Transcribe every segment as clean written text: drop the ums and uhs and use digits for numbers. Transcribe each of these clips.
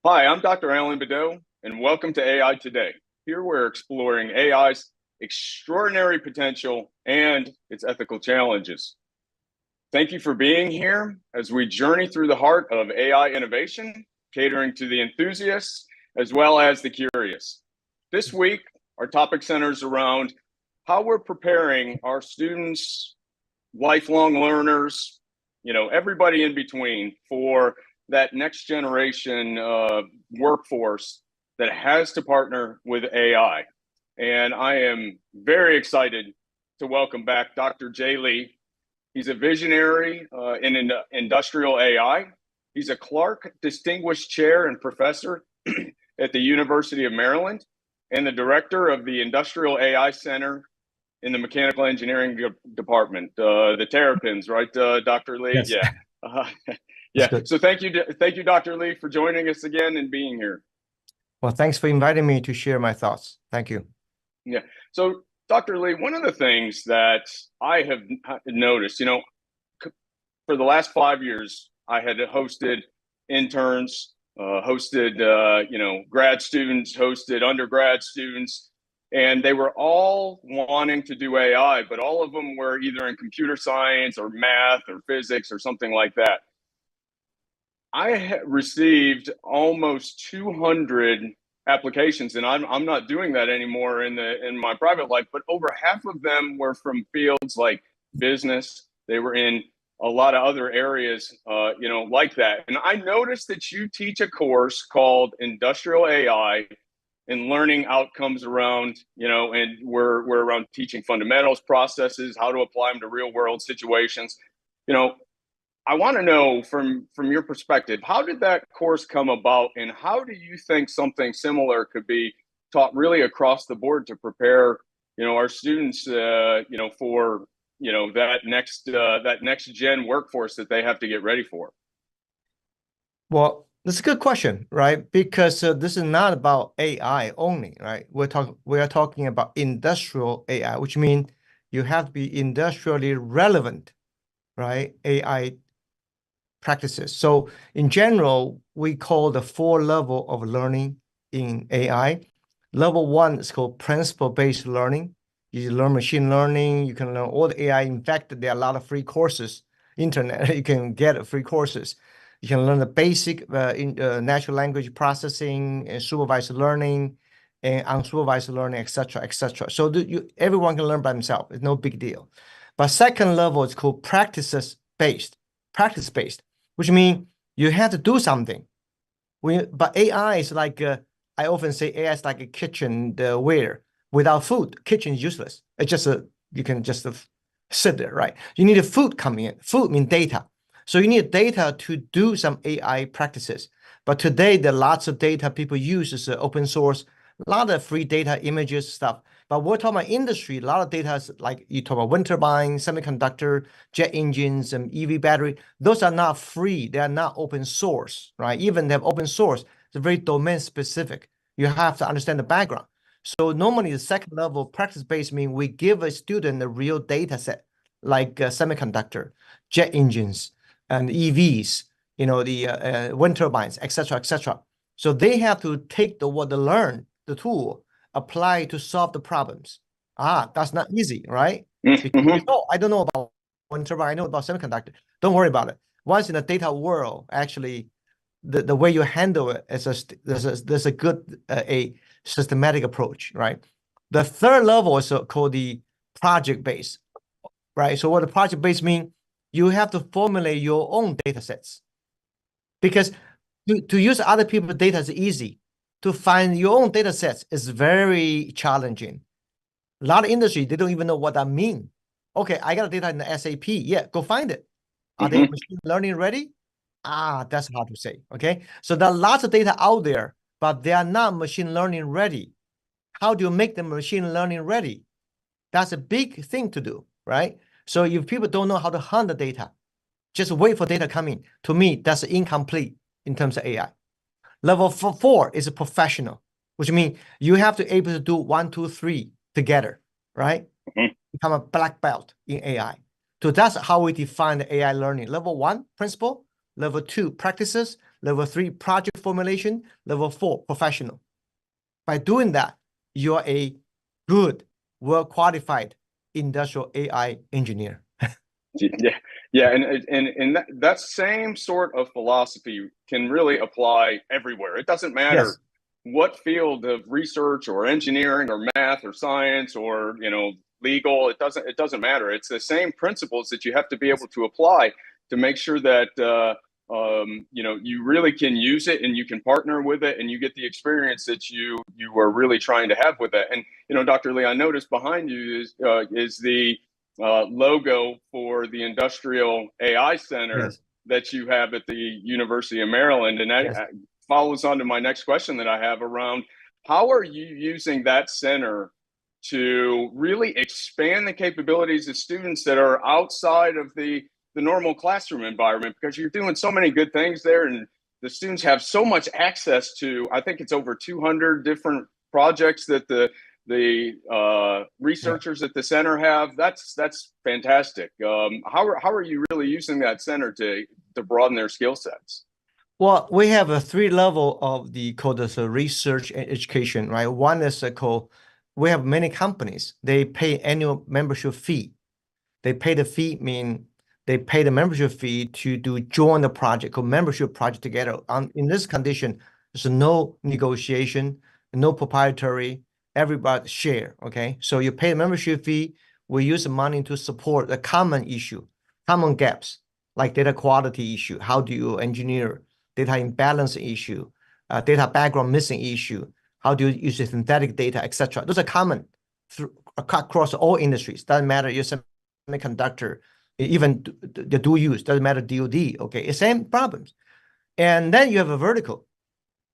Hi, I'm Dr. Badeau, and welcome to AI Today. Here we're exploring AI's extraordinary potential and its ethical challenges. Thank you for being here as we journey through the heart of AI innovation, catering to the enthusiasts as well as the curious. This week, our topic centers around how we're preparing our students, lifelong learners, everybody in between for that next generation workforce that has to partner with AI. And I am very excited to welcome back Dr. Jay Lee. He's a visionary in industrial AI. He's a Clark Distinguished Chair and Professor at the University of Maryland and the Director of the Industrial AI Center in the Mechanical Engineering Department, the Terrapins, right, Dr. Lee? Yes. Yeah. Yeah. So thank you, Dr. Lee, for joining us again and being here. Well, thanks for inviting me to share my thoughts. Thank you. Yeah. So, Dr. Lee, one of the things that I have noticed, for the last 5 years, I had hosted interns, hosted, grad students, hosted undergrad students, and they were all wanting to do AI, but all of them were either in computer science or math or physics or something like that. I received almost 200 applications, and I'm not doing that anymore in my private life, but over half of them were from fields like business. They were in a lot of other areas, like that. And I noticed that you teach a course called Industrial AI and learning outcomes around, and we're around teaching fundamentals, processes, how to apply them to real world situations. I want to know from your perspective, how did that course come about, and how do you think something similar could be taught really across the board to prepare, our students, for that next gen workforce that they have to get ready for? Well, that's a good question, right? Because this is not about AI only, right? We are talking about industrial AI, which means you have to be industrially relevant, right? AI practices. So in general, we call the 4 levels of learning in AI. Level 1 is called principle-based learning. You learn machine learning, you can learn all the AI. In fact, there are a lot of free courses, internet, you can get free courses. You can learn the basic natural language processing and supervised learning and unsupervised learning, etc., etc. So everyone can learn by themselves. It's no big deal. But second level is called practice-based, which means you have to do something. But AI is like, I often say AI is like a kitchen ware. Without food, kitchen is useless. It's just you can just sit there, right? You need a food coming in. Food means data. So you need data to do some AI practices. But today, there are lots of data people use as open source, a lot of free data, images, stuff. But we're talking about industry, a lot of data is like you talk about wind turbine, semiconductor, jet engines, and EV battery. Those are not free. They are not open source, right? Even they have open source, it's very domain specific. You have to understand the background. So normally the second level practice-based means we give a student a real data set, like semiconductor, jet engines, and EVs, the wind turbines, etc., etc. So they have to take what they learn, the tool, apply to solve the problems. That's not easy, right? Because I don't know about wind turbine, I know about semiconductor. Don't worry about it. Once in the data world, actually, the way you handle it is there's a good a systematic approach, right? The third level is called the project-based, right? So what the project-based means, you have to formulate your own data sets. Because to use other people's data is easy. To find your own data sets is very challenging. A lot of industry, they don't even know what that means. Okay, I got data in the SAP. Yeah, go find it. Are they machine learning ready? That's hard to say. Okay, so there are lots of data out there, but they are not machine learning ready. How do you make them machine learning ready? That's a big thing to do, right? So if people don't know how to hunt the data, just wait for data coming. To me, that's incomplete in terms of AI. Level 4 is a professional, which means you have to be able to do 1, 2, 3 together, right? Become a black belt in AI. So that's how we define the AI learning. Level 1, principle. Level 2, practices. level 3, project formulation, level 4, professional. By doing that, you're a good, well-qualified industrial AI engineer. Yeah, and that same sort of philosophy can really apply everywhere. It doesn't matter Yes. what field of research or engineering or math or science or legal. It doesn't matter. It's the same principles that you have to be able to apply to make sure that you really can use it and you can partner with it and you get the experience that you are really trying to have with it. And Dr. Lee, I noticed behind you is the logo for the Industrial AI Center Yes. that you have at the University of Maryland. And that Yes. follows on to my next question that I have around how are you using that center to really expand the capabilities of students that are outside of the normal classroom environment, because you're doing so many good things there and the students have so much access to, I think it's over 200 different projects that the researchers at the center have. That's fantastic. How are you really using that center to broaden their skill sets? Well, we have a 3 level of the called as a research and education, right? One is called, we have many companies, they pay annual membership fee. They pay the fee, mean they pay the membership fee to join the project, called membership project together. In this condition, there's no negotiation, no proprietary, everybody share, okay? So you pay a membership fee, we use the money to support the common issue, common gaps, like data quality issue. How do you engineer data imbalance issue, data background missing issue? How do you use the synthetic data, etc.? Those are common across all industries. Doesn't matter you're semiconductor, even the dual use, doesn't matter DoD, okay? It's same problems. And then you have a vertical.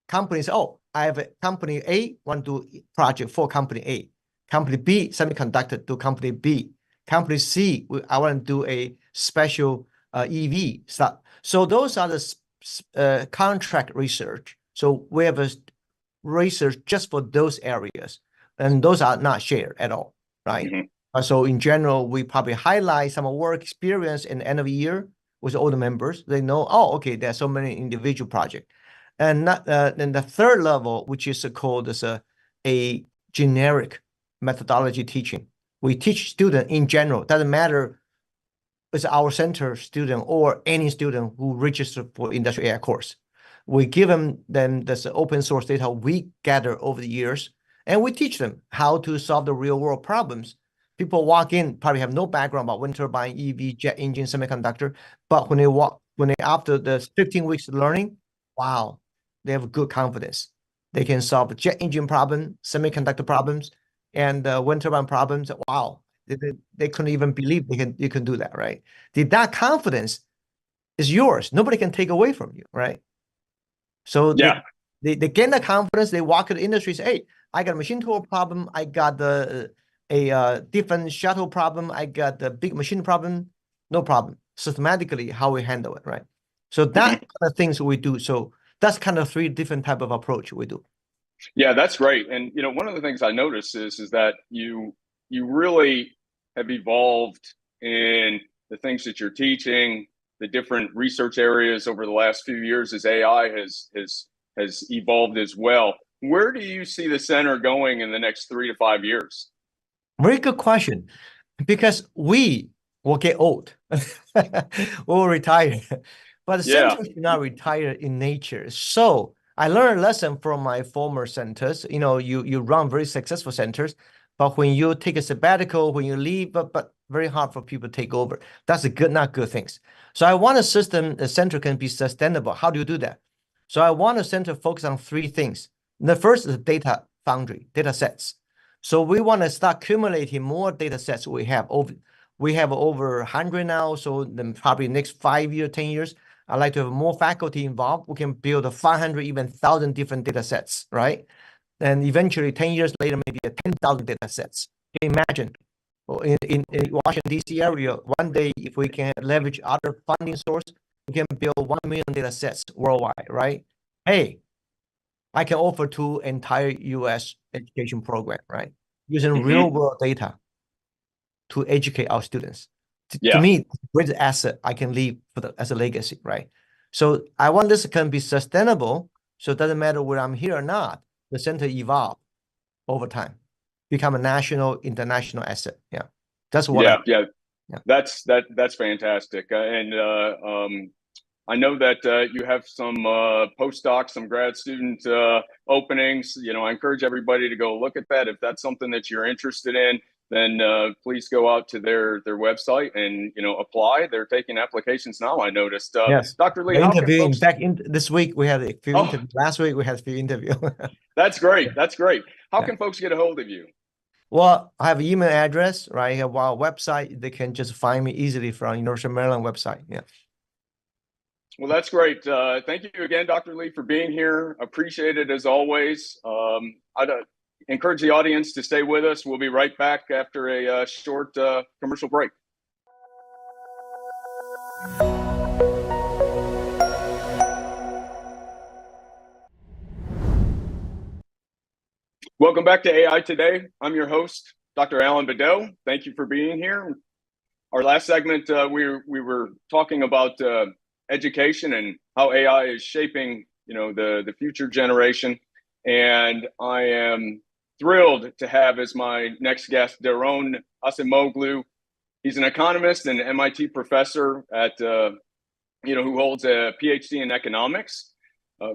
Companies, oh, I have a company A, want to do project for company A. Company B, semiconductor, to company B. Company C, I want to do a special EV stuff. So those are the contract research. So we have a research just for those areas. And those are not shared at all, right? Mm-hmm. So in general, we probably highlight some work experience in the end of the year with all the members. They know, oh, okay, there are so many individual projects. And then the 3rd level, which is called as a generic methodology teaching. We teach students in general, doesn't matter it's our center student or any student who registers for industrial AI course. We give them this open source data we gather over the years, and we teach them how to solve the real world problems. People walk in, probably have no background about wind turbine, EV, jet engine, semiconductor, but when they after the 15 weeks of learning, wow, they have good confidence. They can solve jet engine problem, semiconductor problems, and wind turbine problems. Wow, they couldn't even believe you can do that, right? That confidence is yours. Nobody can take away from you, right? So yeah, they gain the confidence. They walk to the industry, say, hey, I got a machine tool problem. I got a different shuttle problem. I got the big machine problem. No problem. Systematically, how we handle it, right? So that kind of things we do. So that's kind of 3 different type of approach we do. Yeah, that's great. And one of the things I noticed is that you really have evolved in the things that you're teaching, the different research areas over the last few years as AI has evolved as well. Where do you see the center going in the next 3 to 5 years? Very good question, because we will get old. We'll retire. But the center should not retire in nature. So I learned a lesson from my former centers. You run very successful centers, but when you take a sabbatical, when you leave, but very hard for people to take over. That's not good things. So I want a center can be sustainable. How do you do that? So I want a center focus on 3 things. The first is data foundry, data sets. So we want to start accumulating more data sets. We have over 100 now. So then probably next 5 years, 10 years, I'd like to have more faculty involved. We can build 500, even 1,000 different data sets, right? And eventually 10 years later, maybe 10,000 data sets. Can you imagine? In Washington, D.C. area, one day, if we can leverage other funding source, we can build 1 million data sets worldwide, right? Hey, I can offer to entire U.S. education program, right? Using real world data to educate our students. To me, greatest asset I can leave as a legacy, right? So I want this can be sustainable. So it doesn't matter whether I'm here or not. The center evolve over time, become a national, international asset. Yeah, that's what I. Yeah. Yeah. That's fantastic. I know that you have some postdocs, some grad student openings. I encourage everybody to go look at that. If that's something that you're interested in, then please go out to their website and apply. They're taking applications now. I noticed. Yes. Dr. Lee, The how can interview. In folks? fact, this week we had a few Oh, interviews. Last week we had a few interviews. that's great. That's great. How Yeah. can folks get a hold of you? Well, I have an email address, right? I have our website. They can just find me easily from University of Maryland website. Yeah. Well, that's great. Thank you again, Dr. Lee, for being here. Appreciate it as always. I'd encourage the audience to stay with us. We'll be right back after a short commercial break. Welcome back to AI Today. I'm your host, Dr. Alan Badeau. Thank you for being here. Our last segment, we were talking about education and how AI is shaping, the future generation. And I am thrilled to have as my next guest, Daron Acemoglu. He's an economist and MIT professor at, who holds a PhD in economics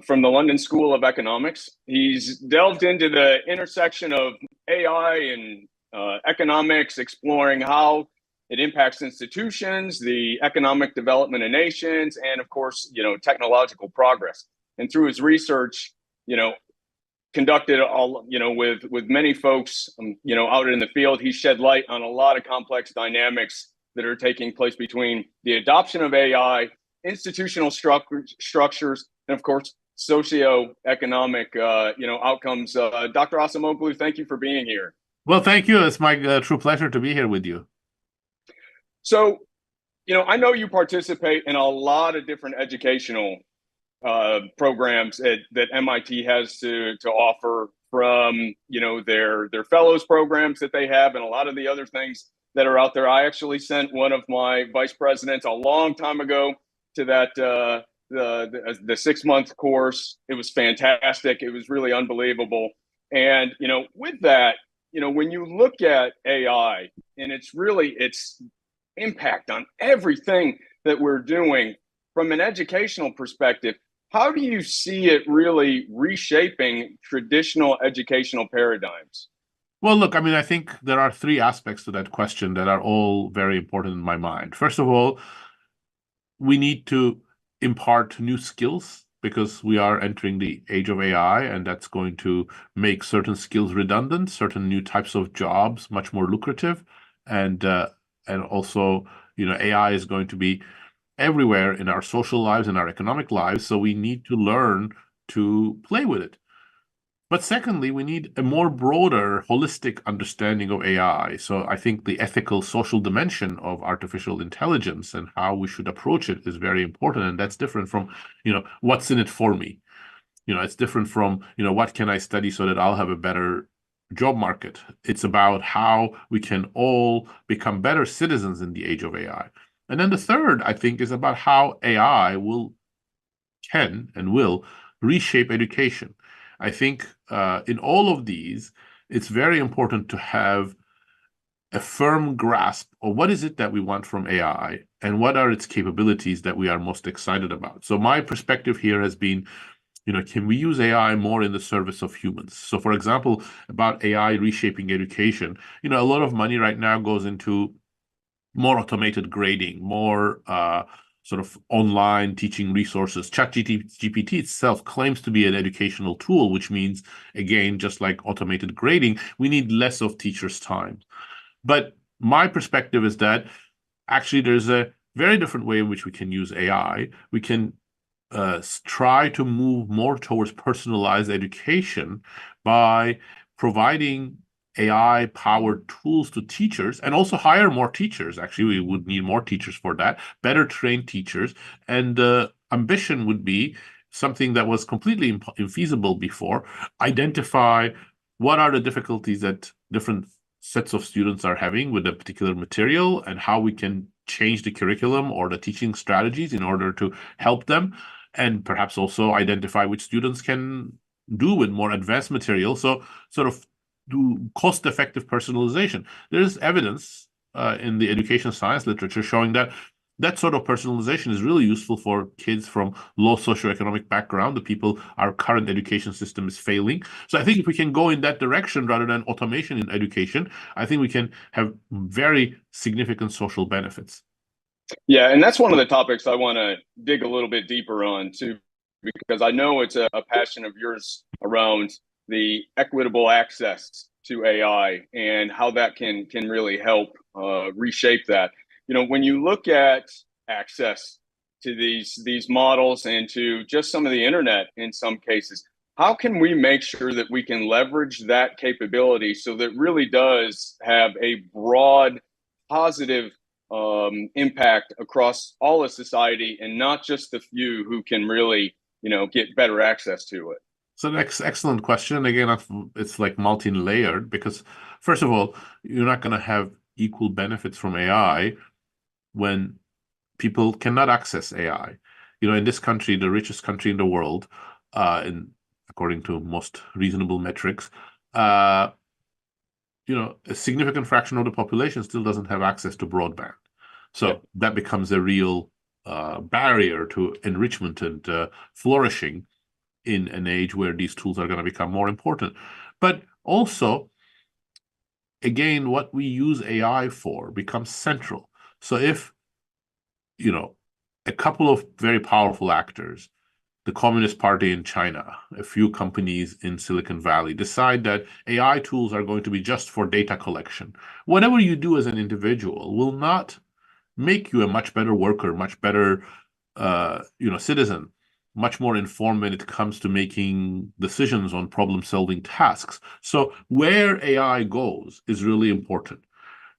from the London School of Economics. He's delved into the intersection of AI and economics, exploring how it impacts institutions, the economic development of nations, and of course, technological progress. And through his research, conducted all, with many folks, out in the field, he shed light on a lot of complex dynamics that are taking place between the adoption of AI, institutional structures, and of course, socioeconomic, outcomes. Dr. Acemoglu, thank you for being here. Well, thank you. It's my true pleasure to be here with you. So, I know you participate in a lot of different educational programs that MIT has to offer, from their fellows programs that they have, and a lot of the other things that are out there. I actually sent one of my vice presidents a long time ago to that the 6-month course. It was fantastic. It was really unbelievable. And with that, when you look at AI and its impact on everything that we're doing from an educational perspective, how do you see it really reshaping traditional educational paradigms? Well, look, I think there are 3 aspects to that question that are all very important in my mind. First of all, we need to impart new skills because we are entering the age of AI, and that's going to make certain skills redundant, certain new types of jobs much more lucrative, and also, AI is going to be everywhere in our social lives and our economic lives, so we need to learn to play with it. But secondly, we need a more broader, holistic understanding of AI. So I think the ethical, social dimension of artificial intelligence and how we should approach it is very important. And that's different from, what's in it for me? It's different from, what can I study so that I'll have a better job market? It's about how we can all become better citizens in the age of AI. And then the third, I think, is about how AI can and will reshape education. I think in all of these, it's very important to have a firm grasp of what is it that we want from AI and what are its capabilities that we are most excited about. So my perspective here has been, can we use AI more in the service of humans? So for example, about AI reshaping education, a lot of money right now goes into more automated grading, more sort of online teaching resources. ChatGPT itself claims to be an educational tool, which means, again, just like automated grading, we need less of teachers' time. But my perspective is that actually there's a very different way in which we can use AI. We can try to move more towards personalized education by providing AI-powered tools to teachers, and also hire more teachers. Actually, we would need more teachers for that, better trained teachers. And the ambition would be something that was completely infeasible before: identify what are the difficulties that different sets of students are having with a particular material and how we can change the curriculum or the teaching strategies in order to help them, and perhaps also identify which students can do with more advanced material. So sort of do cost-effective personalization. There's evidence in the education science literature showing that that sort of personalization is really useful for kids from low socioeconomic background, the people our current education system is failing. So I think if we can go in that direction rather than automation in education, I think we can have very significant social benefits. Yeah, and that's one of the topics I want to dig a little bit deeper on too, because I know it's a passion of yours around the equitable access to AI and how that can really help reshape that. You know, when you look at access to these models and to just some of the internet in some cases, how can we make sure that we can leverage that capability so that it really does have a broad positive impact across all of society and not just the few who can really, you know, get better access to it? So that's excellent question. Again, it's like multi-layered because first of all, you're not going to have equal benefits from AI when people cannot access AI. You know, in this country, the richest country in the world, according to most reasonable metrics, you know, a significant fraction of the population still doesn't have access to broadband. So that becomes a real barrier to enrichment and flourishing in an age where these tools are going to become more important. But also, again, what we use AI for becomes central. So if, you know, a couple of very powerful actors, the Communist Party in China, a few companies in Silicon Valley, decide that AI tools are going to be just for data collection, whatever you do as an individual will not make you a much better worker, much better, you know, citizen, much more informed when it comes to making decisions on problem-solving tasks. So where AI goes is really important.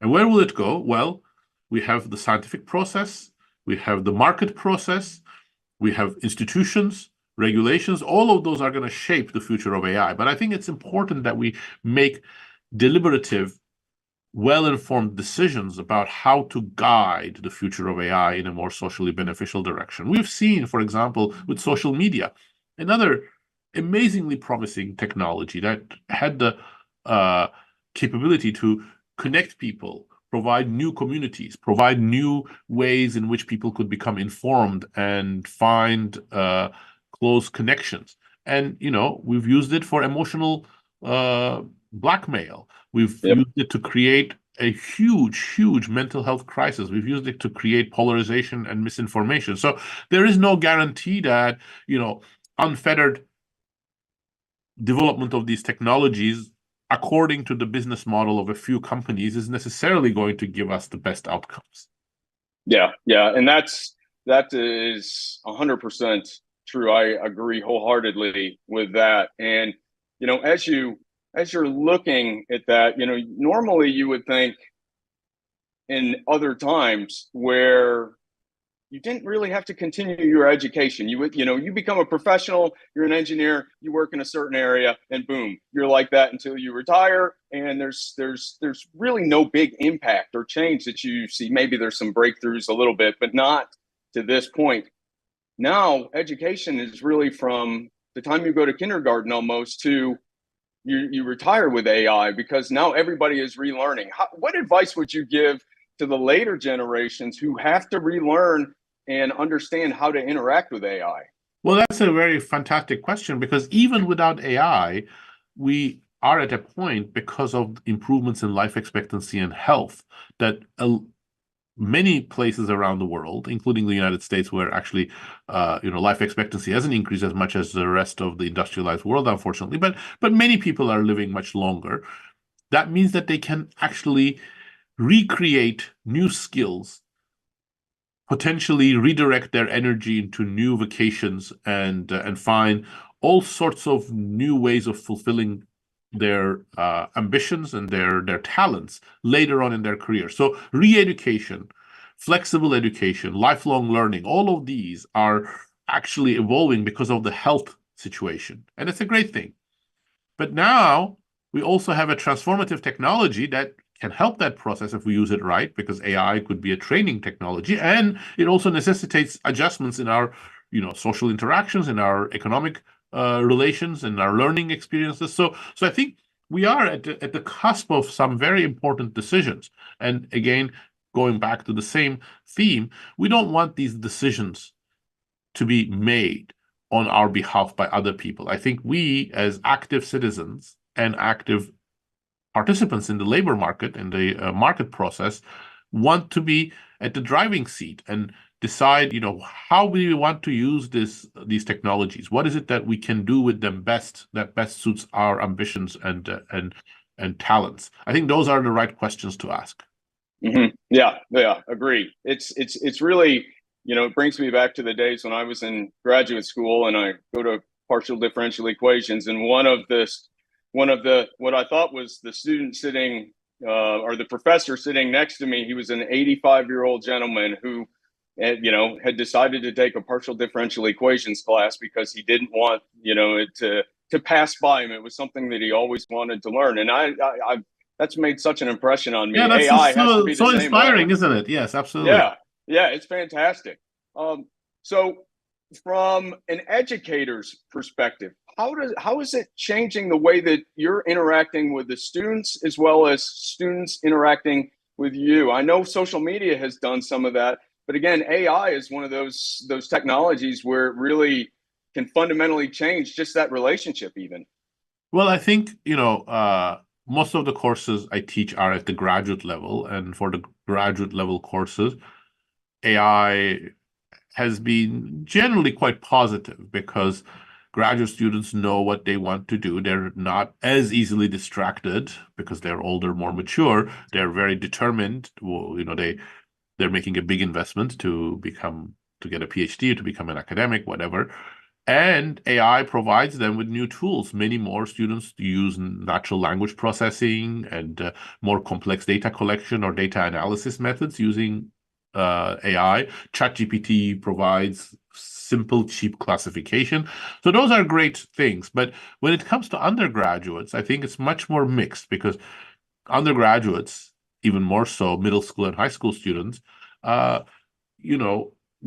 And where will it go? Well, we have the scientific process, we have the market process, we have institutions, regulations. All of those are going to shape the future of AI. But I think it's important that we make deliberative, well-informed decisions about how to guide the future of AI in a more socially beneficial direction. We've seen, for example, with social media, another amazingly promising technology that had the capability to connect people, provide new communities, provide new ways in which people could become informed and find close connections. And, you know, we've used it for emotional blackmail. We've used it to create a huge mental health crisis. We've used it to create polarization and misinformation. So there is no guarantee that, you know, unfettered development of these technologies according to the business model of a few companies is necessarily going to give us the best outcomes. Yeah, and that is 100% true. I agree wholeheartedly with that. And you know, as you're looking at that, you know, normally you would think in other times where you didn't really have to continue your education. You would, you know, you become a professional, you're an engineer, you work in a certain area, and boom, you're like that until you retire. And there's really no big impact or change that you see. Maybe there's some breakthroughs a little bit, but not to this point. Now, education is really from the time you go to kindergarten almost to you retire with AI, because now everybody is relearning. What advice would you give to the later generations who have to relearn and understand how to interact with AI? Well, that's a very fantastic question, because even without AI, we are at a point, because of improvements in life expectancy and health, that many places around the world, including the United States, where actually, you know, life expectancy hasn't increased as much as the rest of the industrialized world, unfortunately, but many people are living much longer. That means that they can actually recreate new skills, potentially redirect their energy into new vocations, and find all sorts of new ways of fulfilling their ambitions and their talents later on in their career. So re-education, flexible education, lifelong learning, all of these are actually evolving because of the health situation. And it's a great thing. But now we also have a transformative technology that can help that process if we use it right, because AI could be a training technology, and it also necessitates adjustments in our, social interactions, in our economic relations, and our learning experiences. So I think we are at the cusp of some very important decisions. And again, going back to the same theme, we don't want these decisions to be made on our behalf by other people. I think we, as active citizens and active participants in the labor market and the market process, want to be at the driving seat and decide, how we want to use these technologies. What is it that we can do with them that best suits our ambitions and talents? I think those are the right questions to ask. Mm-hmm. Yeah, agree. It's really, it brings me back to the days when I was in graduate school and I go to partial differential equations, and one of what I thought was the student sitting or the professor sitting next to me, he was an 85-year-old gentleman who had decided to take a partial differential equations class because he didn't want it to pass by him. It was something that he always wanted to learn, and I that's made such an impression on me. Yeah, that's AI has to be so the same inspiring, way. isn't it? Yes, absolutely. Yeah, it's fantastic. So from an educator's perspective, how is it changing the way that you're interacting with the students as well as students interacting with you? I know social media has done some of that, but again, AI is one of those technologies where it really can fundamentally change just that relationship even. Well, I think, most of the courses I teach are at the graduate level, and for the graduate level courses, AI has been generally quite positive because graduate students know what they want to do. They're not as easily distracted because they're older, more mature. They're very determined. Well, they're making a big investment to get a PhD, to become an academic, whatever. And AI provides them with new tools. Many more students use natural language processing and more complex data collection or data analysis methods using AI. ChatGPT provides simple, cheap classification. So those are great things. But when it comes to undergraduates, I think it's much more mixed because undergraduates, even more so middle school and high school students,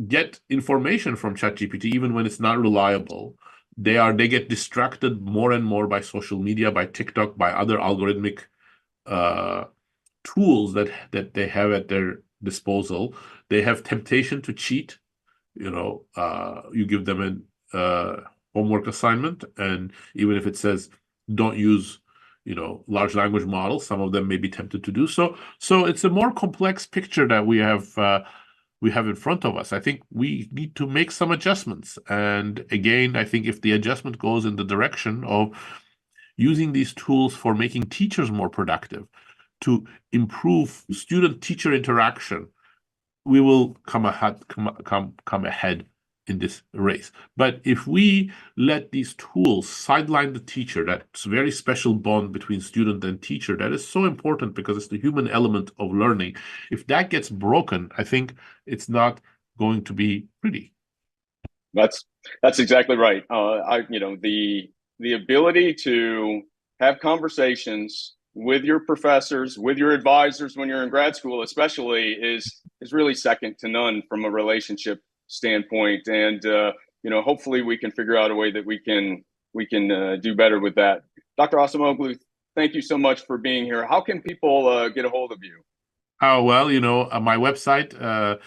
get information from ChatGPT even when it's not reliable. They get distracted more and more by social media, by TikTok, by other algorithmic tools that they have at their disposal. They have temptation to cheat. You give them a homework assignment, and even if it says don't use large language models, some of them may be tempted to do so. So it's a more complex picture that we have in front of us. I think we need to make some adjustments. And again, I think if the adjustment goes in the direction of using these tools for making teachers more productive, to improve student-teacher interaction, we will come ahead in this race. But if we let these tools sideline the teacher, that very special bond between student and teacher, that is so important because it's the human element of learning. If that gets broken, I think it's not going to be pretty. That's exactly right. The ability to have conversations with your professors, with your advisors when you're in grad school, especially, is really second to none from a relationship standpoint. And hopefully we can figure out a way that we can do better with that. Dr. Acemoglu, thank you so much for being here. How can people get a hold of you? Oh, well, my website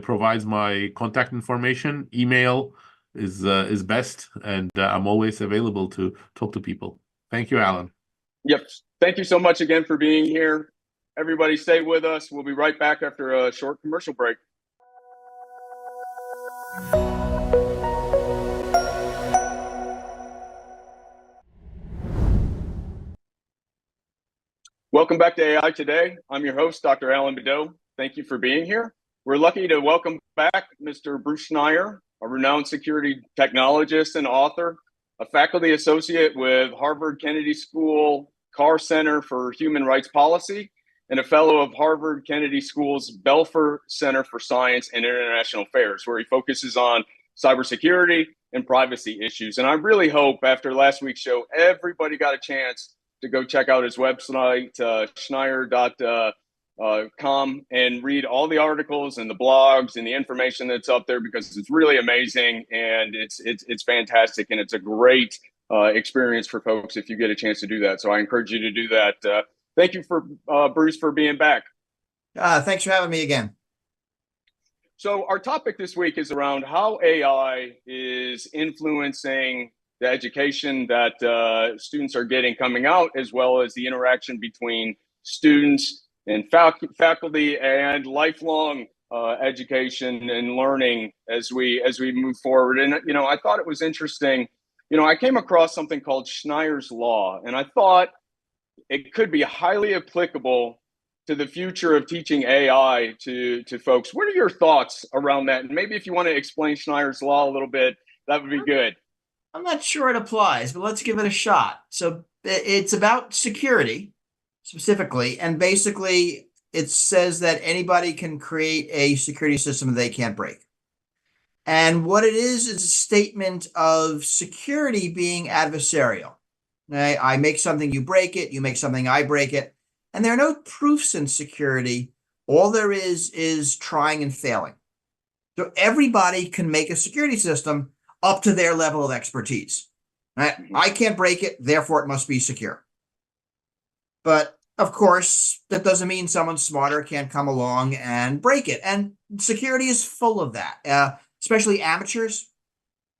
provides my contact information. Email is best, and I'm always available to talk to people. Thank you, Alan. Yep. Thank you so much again for being here. Everybody stay with us. We'll be right back after a short commercial break. Welcome back to AI Today. I'm your host, Dr. Alan Badeau. Thank you for being here. We're lucky to welcome back Mr. Bruce Schneier, a renowned security technologist and author, a faculty associate with Harvard Kennedy School Carr Center for Human Rights Policy, and a fellow of Harvard Kennedy School's Belfer Center for Science and International Affairs, where he focuses on cybersecurity and privacy issues. And I really hope after last week's show, everybody got a chance to go check out his website, Schneier.com, and read all the articles and the blogs and the information that's up there, because it's really amazing, and it's fantastic, and it's a great experience for folks if you get a chance to do that. So I encourage you to do that. Thank you for Bruce for being back. Thanks for having me again. So our topic this week is around how AI is influencing the education that students are getting coming out, as well as the interaction between students and faculty and lifelong education and learning as we move forward. And I thought it was interesting. I came across something called Schneier's Law, and I thought it could be highly applicable to the future of teaching AI to folks. What are your thoughts around that? And maybe if you want to explain Schneier's Law a little bit, that would be good. I'm not sure it applies, but let's give it a shot. So it's about security specifically, and basically it says that anybody can create a security system that they can't break. And what it is a statement of security being adversarial. I make something, you break it, you make something, I break it. And there are no proofs in security. All there is trying and failing. So everybody can make a security system up to their level of expertise. Right? I can't break it, therefore it must be secure. But of course, that doesn't mean someone smarter can't come along and break it. And security is full of that. Especially amateurs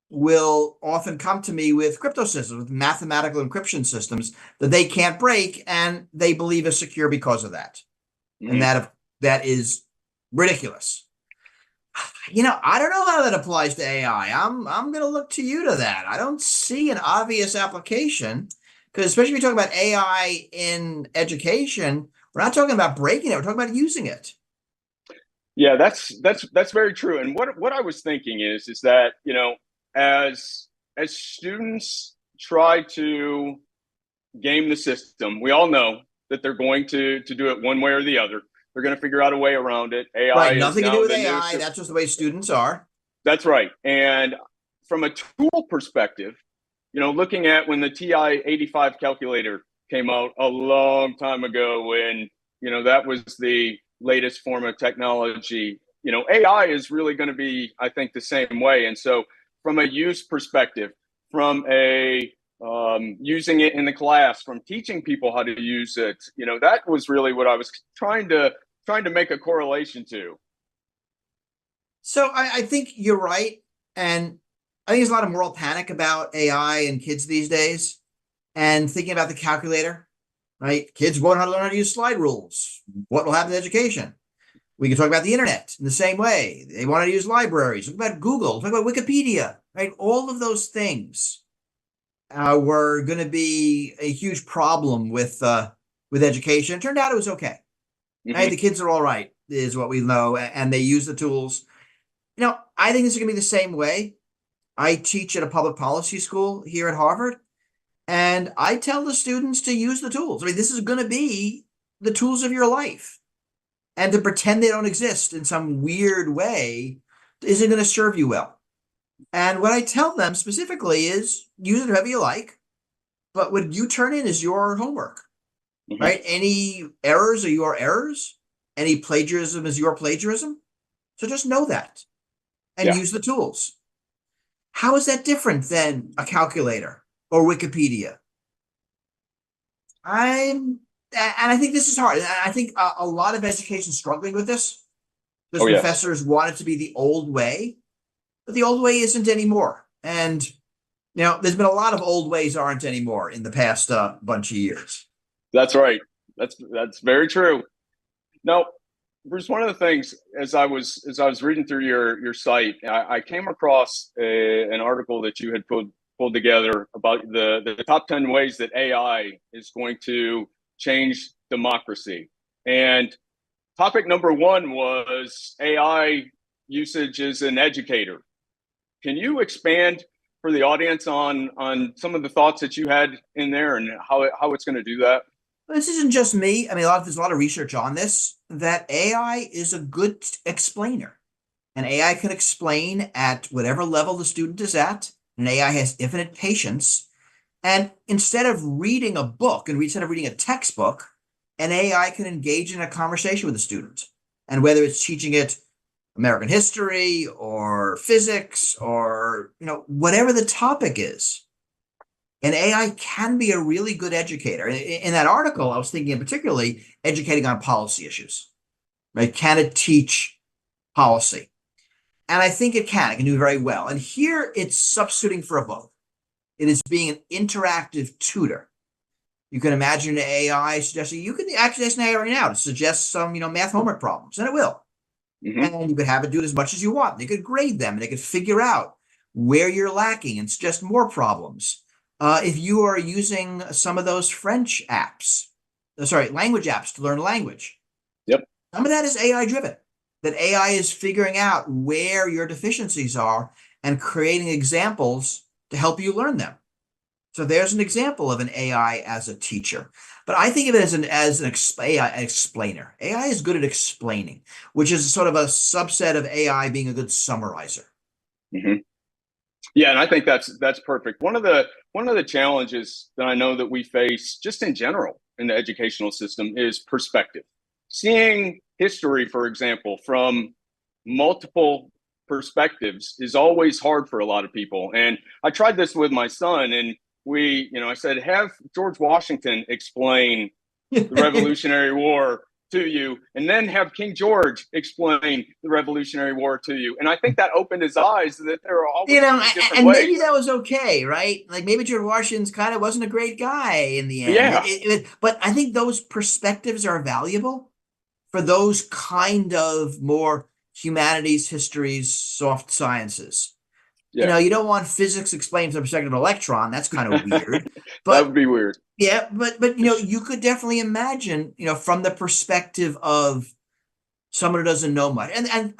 will often come to me with crypto systems, with mathematical encryption systems that they can't break, and they believe is secure because of that. And that is ridiculous. I don't know how that applies to AI. I'm going to look to you to that. I don't see an obvious application, because especially if you're talking about AI in education, we're not talking about breaking it. We're talking about using it. Yeah, that's very true. And what I was thinking is that, as students try to game the system, we all know that they're going to do it one way or the other. They're going to figure out a way around it. AI right, nothing to do with AI. AI. That's just the way students are. That's right. And from a tool perspective, looking at when the TI-85 calculator came out a long time ago, when, that was the latest form of technology, AI is really going to be, I think, the same way. And so from a use perspective, from a using it in the class, from teaching people how to use it, that was really what I was trying to make a correlation to. So I think you're right. And I think there's a lot of moral panic about AI and kids these days, and thinking about the calculator, right? Kids won't learn how to use slide rules. What will happen to education? We can talk about the internet in the same way. They want to use libraries. Talk about Google. Talk about Wikipedia. Right? All of those things were going to be a huge problem with education. It turned out it was okay. Right? The kids are all right, is what we know, and they use the tools. I think this is going to be the same way. I teach at a public policy school here at Harvard, and I tell the students to use the tools. I mean, this is going to be the tools of your life. And to pretend they don't exist in some weird way isn't going to serve you well. And what I tell them specifically is use it however you like, but what you turn in is your homework, right? Any errors are your errors. Any plagiarism is your plagiarism. So just know that and use the tools. How is that different than a calculator or Wikipedia? And I think this is hard. I think a lot of education is struggling with this, because professors want it to be the old way, but the old way isn't anymore. And, there's been a lot of old ways aren't anymore in the past bunch of years. That's right. That's very true. Now, Bruce, one of the things, as I was reading through your site, I came across an article that you had pulled together about the top 10 ways that AI is going to change democracy. And topic number 1 was AI usage as an educator. Can you expand for the audience on some of the thoughts that you had in there and how it's going to do that? This isn't just me. I mean, there's a lot of research on this, that AI is a good explainer. And AI can explain at whatever level the student is at. And AI has infinite patience. And instead of reading a book and instead of reading a textbook, an AI can engage in a conversation with a student. And whether it's teaching it American history or physics or, whatever the topic is, an AI can be a really good educator. In that article, I was thinking of particularly educating on policy issues, right? Can it teach policy? And I think it can. It can do very well. And here it's substituting for a book. It is being an interactive tutor. You can imagine an AI suggesting, you can actually ask an AI right now to suggest some, math homework problems, and it will. And you could have it do it as much as you want. They could grade them and they could figure out where you're lacking and suggest more problems. If you are using some of those French apps, language apps to learn language. Yep. Some of that is AI driven. That AI is figuring out where your deficiencies are and creating examples to help you learn them. So there's an example of an AI as a teacher. But I think of it as an AI explainer. AI is good at explaining, which is sort of a subset of AI being a good summarizer. Yeah, and I think that's perfect. One of the challenges that I know that we face just in general in the educational system is perspective. Seeing history, for example, from multiple perspectives is always hard for a lot of people. And I tried this with my son, and I said, have George Washington explain the Revolutionary War to you, and then have King George explain the Revolutionary War to you. And I think that opened his eyes that there are always different and ways. Maybe that was okay, right? Like maybe George Washington kind of wasn't a great guy in the end. Yeah. But I think those perspectives are valuable for those kind of more humanities, histories, soft sciences. Yeah. You don't want physics explained from the perspective of an electron. That's kind of weird. But that would be weird. Yeah, but you could definitely imagine, from the perspective of someone who doesn't know much, and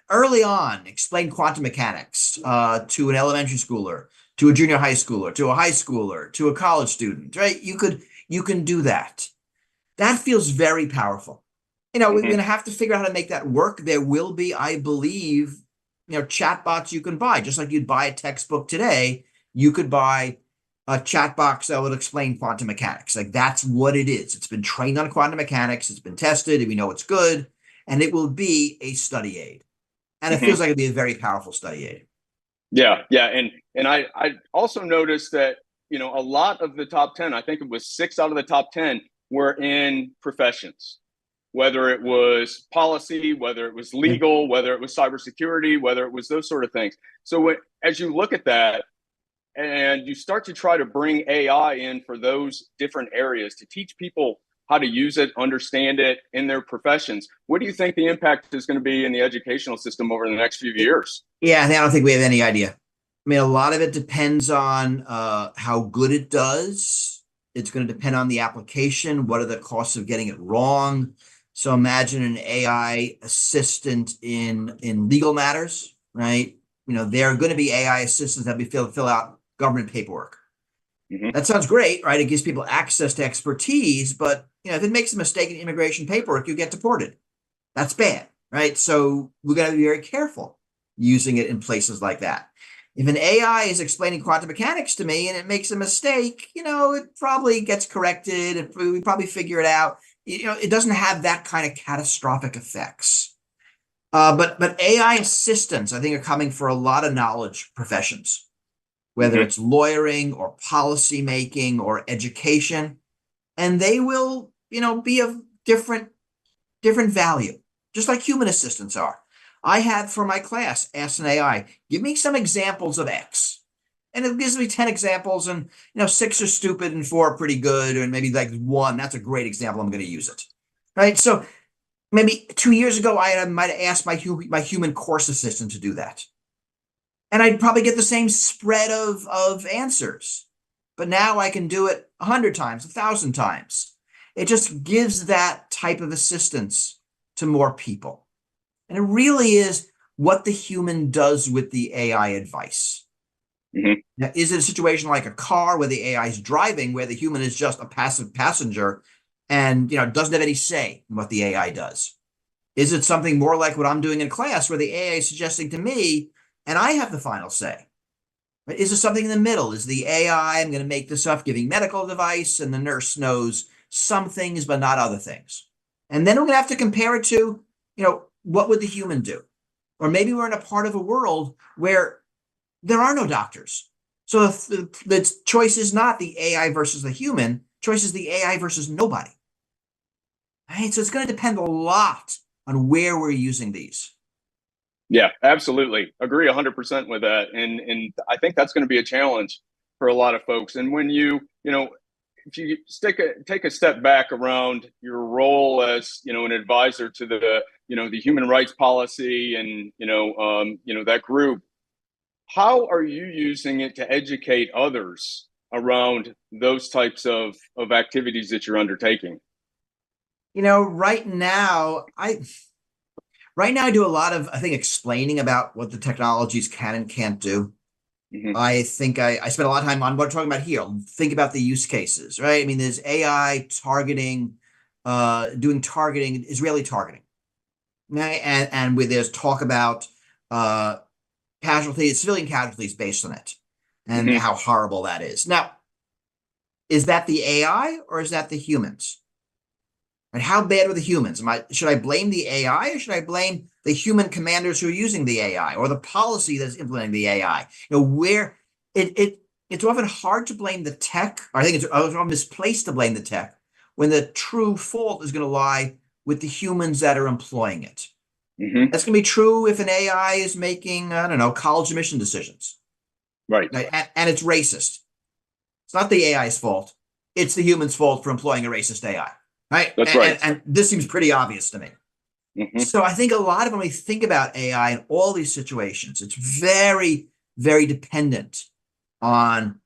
early on, explain quantum mechanics to an elementary schooler, to a junior high schooler, to a high schooler, to a college student, right? You can do that. That feels very powerful. We're going to have to figure out how to make that work. There will be, I believe, chatbots you can buy, just like you'd buy a textbook today. You could buy a chat box that would explain quantum mechanics. Like that's what it is. It's been trained on quantum mechanics. It's been tested. We know it's good, and it will be a study aid. And it feels like it'd be a very powerful study aid. Yeah, and I also noticed that a lot of the top 10, I think it was 6 out of the top 10, were in professions. Whether it was policy, whether it was legal, whether it was cybersecurity, whether it was those sort of things. So as you look at that and you start to try to bring AI in for those different areas to teach people how to use it, understand it in their professions, what do you think the impact is going to be in the educational system over the next few years? Yeah, I don't think we have any idea. I mean, a lot of it depends on how good it does. It's going to depend on the application. What are the costs of getting it wrong? So imagine an AI assistant in legal matters, right? There are going to be AI assistants that fill out government paperwork. That sounds great, right? It gives people access to expertise, but if it makes a mistake in immigration paperwork, you get deported. That's bad, right? So we're going to be very careful using it in places like that. If an AI is explaining quantum mechanics to me and it makes a mistake, it probably gets corrected. We probably figure it out. It doesn't have that kind of catastrophic effects. But AI assistants, I think, are coming for a lot of knowledge professions, whether it's lawyering or policy making or education, and they will, be of different value, just like human assistants are. I had for my class asked an AI, give me some examples of X. And it gives me 10 examples, and 6 are stupid and 4 are pretty good, and maybe like 1, that's a great example, I'm going to use it. Right? So maybe 2 years ago, I might have asked my human course assistant to do that. And I'd probably get the same spread of answers. But now I can do it 100 times, 1,000 times. It just gives that type of assistance to more people. And it really is what the human does with the AI advice. Now, is it a situation like a car where the AI is driving, where the human is just a passive passenger and doesn't have any say in what the AI does? Is it something more like what I'm doing in class, where the AI is suggesting to me and I have the final say? But is there something in the middle? Is the AI, I'm going to make this up, giving medical advice, and the nurse knows some things but not other things? And then we're going to have to compare it to, what would the human do? Or maybe we're in a part of a world where there are no doctors. So the choice is not the AI versus the human. Choice is the AI versus nobody. Right? So it's going to depend a lot on where we're using these. Yeah, absolutely. Agree 100% with that. And I think that's going to be a challenge for a lot of folks. And when if you take a step back around your role as, an advisor to the human rights policy and, that group, how are you using it to educate others around those types of activities that you're undertaking? Right now I do a lot of, I think, explaining about what the technologies can and can't do. Mm-hmm. I think I spent a lot of time on what we're talking about here. Think about the use cases, right? I mean, there's AI targeting, doing targeting, Israeli targeting. Right? And where there's talk about civilian casualties based on it and Mm-hmm. how horrible that is. Now, is that the AI or is that the humans? And how bad were the humans? Should I blame the AI or should I blame the human commanders who are using the AI or the policy that's implementing the AI? Where it's often hard to blame the tech, or I think it's often misplaced to blame the tech when the true fault is going to lie with the humans that are employing it. Mm-hmm. That's going to be true if an AI is making, I don't know, college admission decisions. Right. And it's racist. It's not the AI's fault. It's the human's fault for employing a racist AI. Right. That's right. And this seems pretty obvious to me. Mm-hmm. So I think a lot of when we think about AI in all these situations, it's very, very dependent on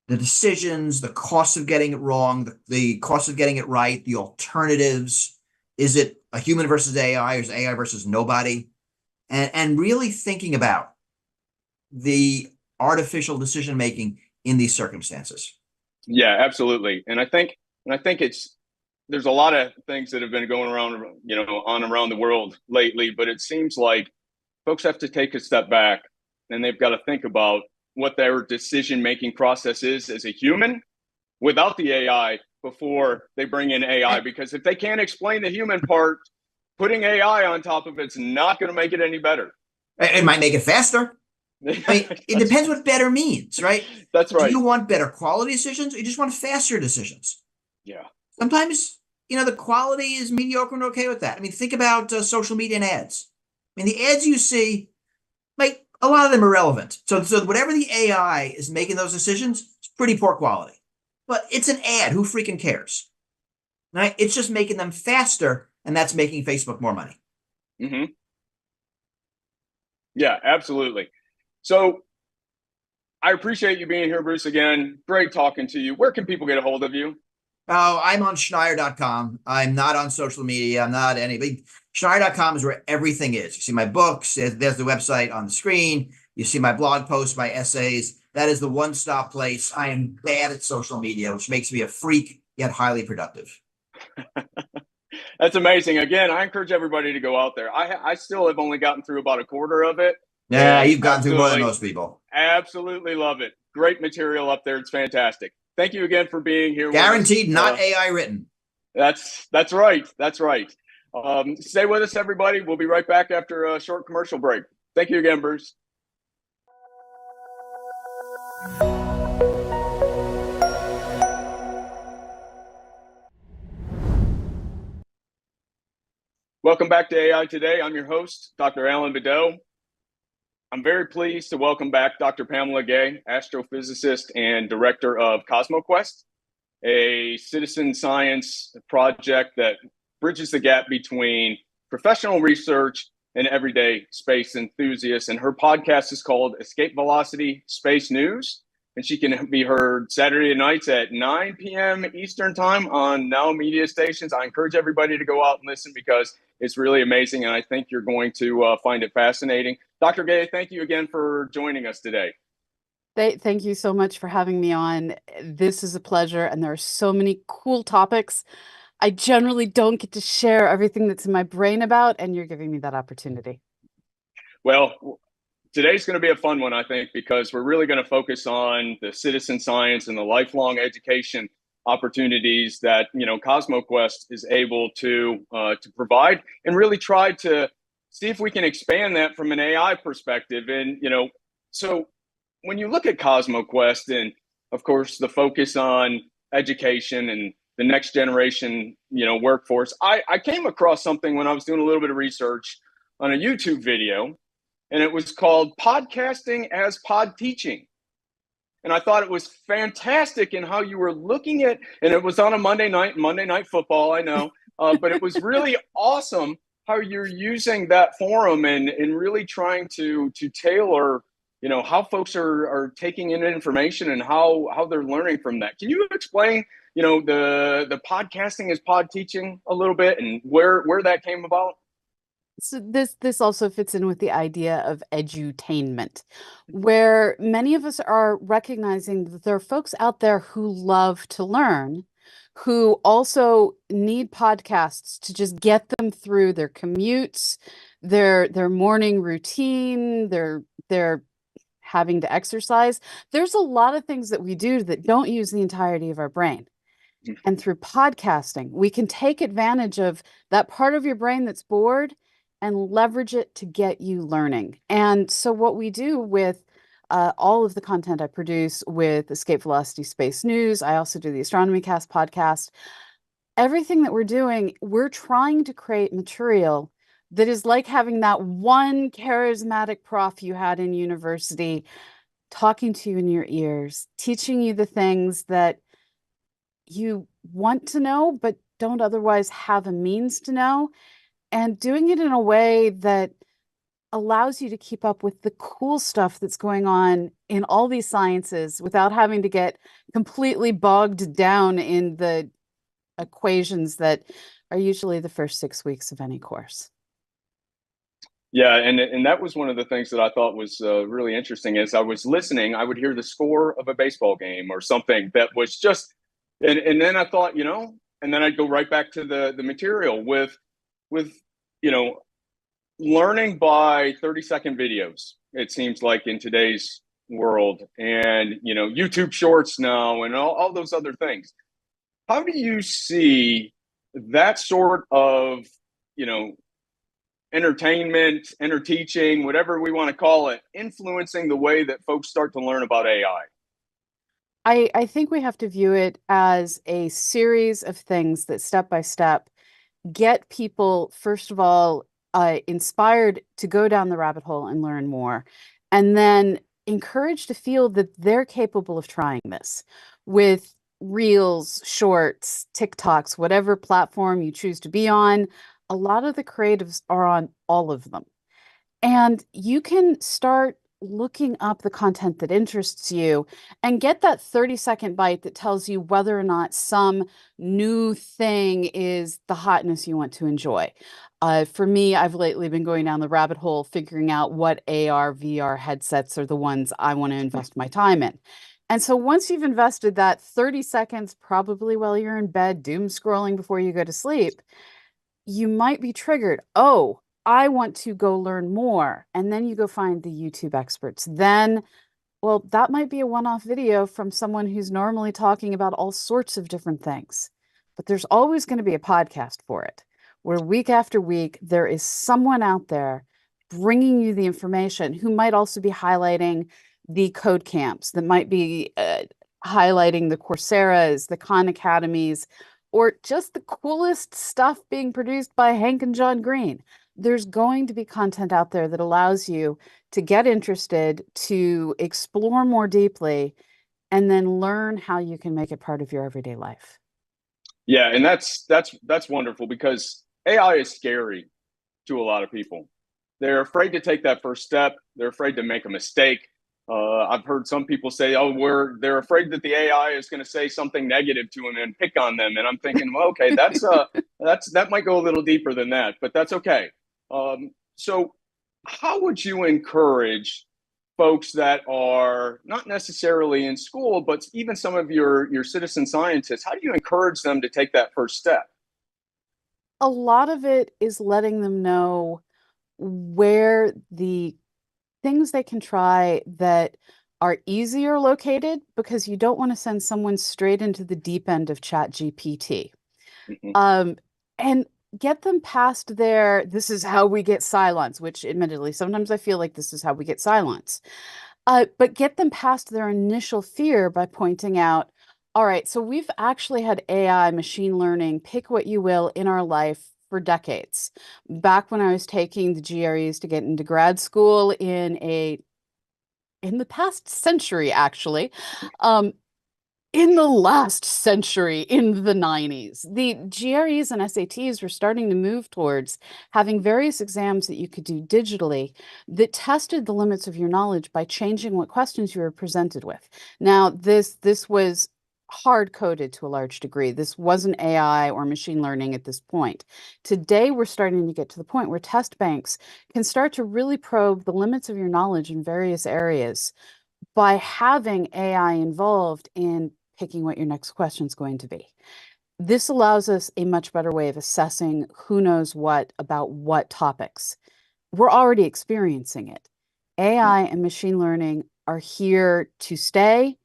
the decisions, the cost of getting it wrong, the cost of getting it right, the alternatives. Is it a human versus AI, or is AI versus nobody? And really thinking about the artificial decision making in these circumstances. Yeah, absolutely. And I think there's a lot of things that have been going around, around the world lately, but it seems like folks have to take a step back and they've got to think about what their decision-making process is as a human without the AI before they bring in AI. Because if they can't explain the human part, putting AI on top of it's not going to make it any better. It might make it faster. It depends what better means, right? That's right. Do you want better quality decisions or you just want faster decisions? Yeah. Sometimes, the quality is mediocre and okay with that. I mean, think about social media and ads. I mean, the ads you see, a lot of them are relevant. So whatever the AI is making those decisions, it's pretty poor quality. But it's an ad. Who freaking cares? Right? It's just making them faster, and that's making Facebook more money. Mm-hmm. Yeah, absolutely. So I appreciate you being here, Bruce, again. Great talking to you. Where can people get a hold of you? Oh, I'm on Schneier.com. I'm not on social media. I'm not anybody. Schneier.com is where everything is. You see my books. There's the website on the screen. You see my blog posts, my essays. That is the one-stop place. I am bad at social media, which makes me a freak, yet highly productive. That's amazing. Again, I encourage everybody to go out there. I still have only gotten through about a quarter of it. Yeah, you've gotten through more than most people. Absolutely love it. Great material up there. It's fantastic. Thank you again for being here. Guaranteed, not AI written. That's right. That's right. Stay with us, everybody. We'll be right back after a short commercial break. Thank you again, Bruce. Welcome back to AI Today. I'm your host, Dr. Alan Badeau. I'm very pleased to welcome back Dr. Pamela Gay, astrophysicist and director of CosmoQuest, a citizen science project that bridges the gap between professional research and everyday space enthusiasts. And her podcast is called Escape Velocity Space News. And she can be heard Saturday nights at 9 p.m. Eastern time on Now Media stations. I encourage everybody to go out and listen because it's really amazing. And I think you're going to find it fascinating. Dr. Gay, thank you again for joining us today. Thank you so much for having me on. This is a pleasure, and there are so many cool topics. I generally don't get to share everything that's in my brain about, and you're giving me that opportunity. Well, today's going to be a fun one, I think, because we're really going to focus on the citizen science and the lifelong education opportunities that, you know, CosmoQuest is able to provide, and really try to see if we can expand that from an AI perspective. And, you know, so when you look at CosmoQuest and, of course, the focus on education and the next generation, you know, workforce, I came across something when I was doing a little bit of research on a YouTube video, and it was called Podcasting as Pod Teaching. And I thought it was fantastic in how you were looking at, and it was on a Monday Night Football, I know, but it was really awesome how you're using that forum and really trying to tailor, you know, how folks are taking in information and how they're learning from that. Can you explain, you know, the podcasting as pod teaching a little bit and where that came about? So this also fits in with the idea of edutainment, where many of us are recognizing that there are folks out there who love to learn, who also need podcasts to just get them through their commutes, their morning routine, their having to exercise. There's a lot of things that we do that don't use the entirety of our brain. And through podcasting, we can take advantage of that part of your brain that's bored and leverage it to get you learning. And so what we do with all of the content I produce with Escape Velocity Space News, I also do the Astronomy Cast podcast. Everything that we're doing, we're trying to create material that is like having that one charismatic prof you had in university talking to you in your ears, teaching you the things that you want to know, but don't otherwise have a means to know, and doing it in a way that allows you to keep up with the cool stuff that's going on in all these sciences without having to get completely bogged down in the equations that are usually the first 6 weeks of any course. Yeah, and that was one of the things that I thought was really interesting. As I was listening, I would hear the score of a baseball game or something that was just, and then I thought, you know, and then I'd go right back to the material with you know, learning by 30-second videos, it seems like, in today's world, and, you know, YouTube shorts now and all those other things. How do you see that sort of, you know, entertainment, teaching, whatever we want to call it, influencing the way that folks start to learn about AI? I think we have to view it as a series of things that step by step get people, first of all, inspired to go down the rabbit hole and learn more, and then encouraged to feel that they're capable of trying this with reels, shorts, TikToks, whatever platform you choose to be on. A lot of the creatives are on all of them. And you can start looking up the content that interests you and get that 30-second bite that tells you whether or not some new thing is the hotness you want to enjoy. For me, I've lately been going down the rabbit hole figuring out what AR, VR headsets are the ones I want to invest my time in. And so once you've invested that 30 seconds, probably while you're in bed, doom scrolling before you go to sleep, you might be triggered. Oh, I want to go learn more. And then you go find the YouTube experts. Then, well, that might be a one-off video from someone who's normally talking about all sorts of different things. But there's always going to be a podcast for it, where week after week, there is someone out there bringing you the information who might also be highlighting the code camps, that might be highlighting the Coursera's, the Khan Academies, or just the coolest stuff being produced by Hank and John Green. There's going to be content out there that allows you to get interested, to explore more deeply, and then learn how you can make it part of your everyday life. Yeah, and that's wonderful, because AI is scary to a lot of people. They're afraid to take that first step. They're afraid to make a mistake. I've heard some people say, "Oh, they're afraid that the AI is going to say something negative to them and pick on them." And I'm thinking, well, okay, that might go a little deeper than that, but that's okay. So, how would you encourage folks that are not necessarily in school, but even some of your citizen scientists? How do you encourage them to take that first step? A lot of it is letting them know where the things they can try that are easier located, because you don't want to send someone straight into the deep end of ChatGPT. And get them past their, this is how we get silence, which admittedly, sometimes I feel like this is how we get silence. But get them past their initial fear by pointing out, all right, so we've actually had AI, machine learning, pick what you will, in our life for decades. Back when I was taking the GREs to get into grad school in the past century, actually, in the last century, in the 90s, the GREs and SATs were starting to move towards having various exams that you could do digitally that tested the limits of your knowledge by changing what questions you were presented with. Now, this was hard-coded to a large degree. This wasn't AI or machine learning at this point. Today, we're starting to get to the point where test banks can start to really probe the limits of your knowledge in various areas by having AI involved in picking what your next question is going to be. This allows us a much better way of assessing who knows what about what topics. We're already experiencing it. AI and machine learning are here to stay,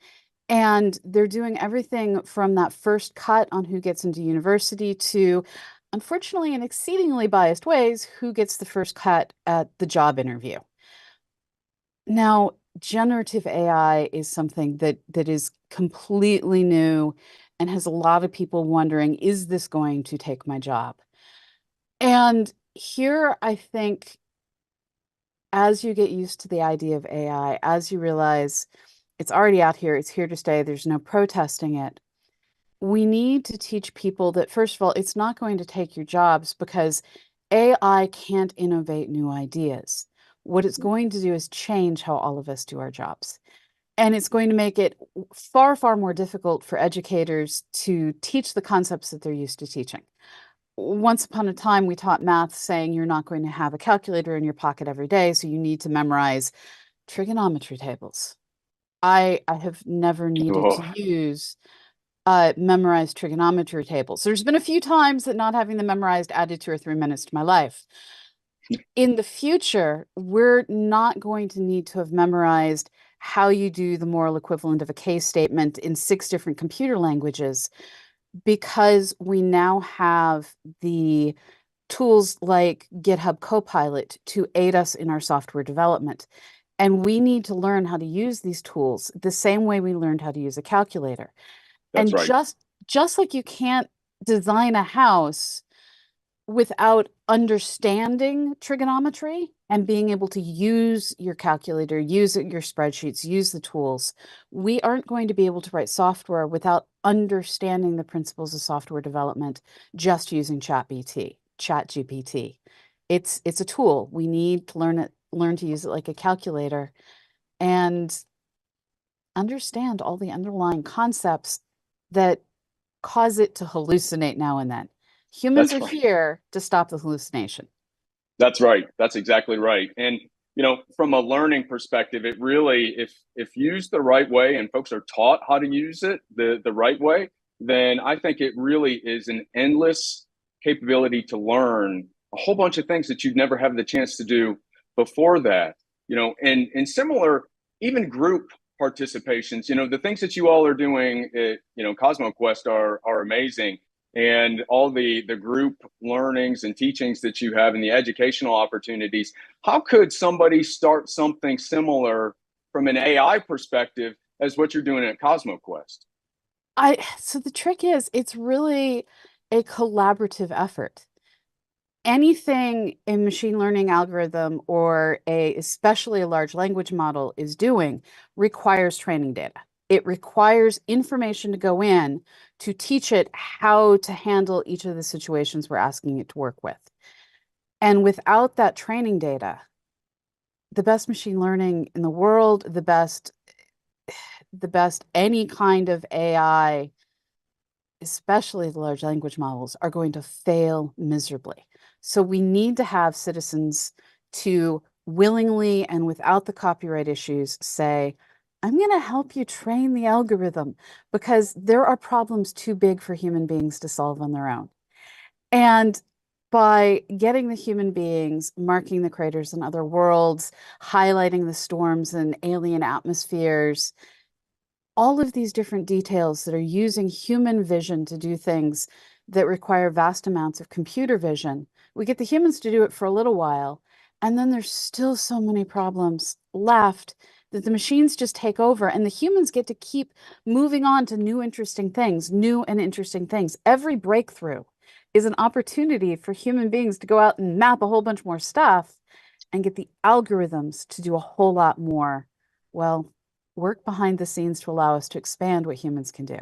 and they're doing everything from that first cut on who gets into university to, unfortunately, in exceedingly biased ways, who gets the first cut at the job interview. Now, generative AI is something that is completely new and has a lot of people wondering, is this going to take my job? And here, I think, as you get used to the idea of AI, as you realize it's already out here, it's here to stay, there's no protesting it, we need to teach people that, first of all, it's not going to take your jobs, because AI can't innovate new ideas. What it's going to do is change how all of us do our jobs. And it's going to make it far, far more difficult for educators to teach the concepts that they're used to teaching. Once upon a time, we taught math saying you're not going to have a calculator in your pocket every day, so you need to memorize trigonometry tables. I have never needed to memorize trigonometry tables. There's been a few times that not having them memorized added 2 or 3 minutes to my life. In the future, we're not going to need to have memorized how you do the moral equivalent of a case statement in 6 different computer languages, because we now have the tools like GitHub Copilot to aid us in our software development. And we need to learn how to use these tools the same way we learned how to use a calculator. That's And right. just like you can't design a house without understanding trigonometry and being able to use your calculator, use your spreadsheets, use the tools, we aren't going to be able to write software without understanding the principles of software development just using ChatGPT. It's a tool. We need to learn to use it like a calculator and understand all the underlying concepts that cause it to hallucinate now and then. Humans That's are right. here to stop the hallucination. That's right. That's exactly right. And from a learning perspective, it really, if used the right way and folks are taught how to use it the right way, then I think it really is an endless capability to learn a whole bunch of things that you'd never have the chance to do before that. And similar, even group participations, the things that you all are doing at, CosmoQuest are amazing. And all the group learnings and teachings that you have and the educational opportunities. How could somebody start something similar from an AI perspective as what you're doing at CosmoQuest? So the trick is, it's really a collaborative effort. Anything a machine learning algorithm or especially a large language model is doing requires training data. It requires information to go in to teach it how to handle each of the situations we're asking it to work with. And without that training data, the best machine learning in the world, the best any kind of AI, especially the large language models, are going to fail miserably. So we need to have citizens to willingly and without the copyright issues say, I'm going to help you train the algorithm, because there are problems too big for human beings to solve on their own. And by getting the human beings marking the craters in other worlds, highlighting the storms and alien atmospheres, all of these different details that are using human vision to do things that require vast amounts of computer vision. We get the humans to do it for a little while, and then there's still so many problems left that the machines just take over, and the humans get to keep moving on to new interesting things, new and interesting things. Every breakthrough is an opportunity for human beings to go out and map a whole bunch more stuff and get the algorithms to do a whole lot more, well, work behind the scenes to allow us to expand what humans can do.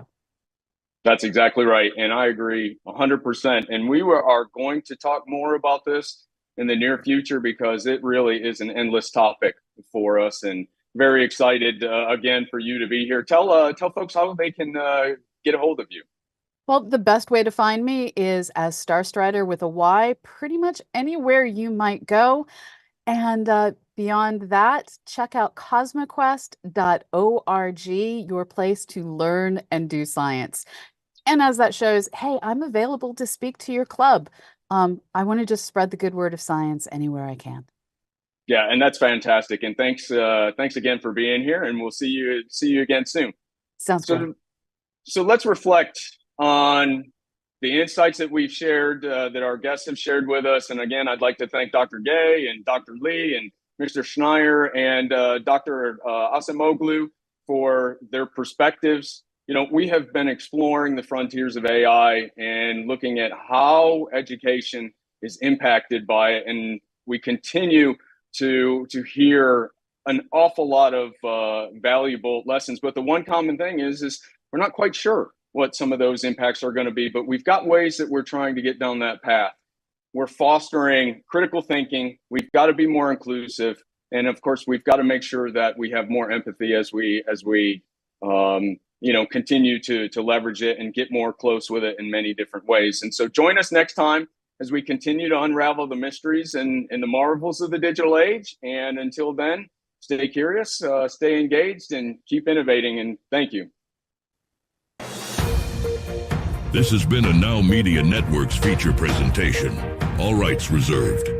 That's exactly right. And I agree 100%. And we are going to talk more about this in the near future because it really is an endless topic for us, and very excited again for you to be here. Tell folks how they can get a hold of you. Well, the best way to find me is as Starstrider with a Y, pretty much anywhere you might go. And beyond that, check out cosmoquest.org, your place to learn and do science. And as that shows, hey, I'm available to speak to your club. I want to just spread the good word of science anywhere I can. Yeah, and that's fantastic. And thanks again for being here. And we'll see you again soon. Sounds good. So let's reflect on the insights that we've shared, that our guests have shared with us. And again, I'd like to thank Dr. Gay and Dr. Lee and Mr. Schneier and Dr. Acemoglu for their perspectives. You know, we have been exploring the frontiers of AI and looking at how education is impacted by it. And we continue to hear an awful lot of valuable lessons. But the one common thing is we're not quite sure what some of those impacts are going to be, but we've got ways that we're trying to get down that path. We're fostering critical thinking. We've got to be more inclusive. And of course, we've got to make sure that we have more empathy as we continue to leverage it and get more close with it in many different ways. And so join us next time as we continue to unravel the mysteries and the marvels of the digital age. And until then, stay curious, stay engaged, and keep innovating. And thank you. This has been a Now Media Networks feature presentation. All rights reserved.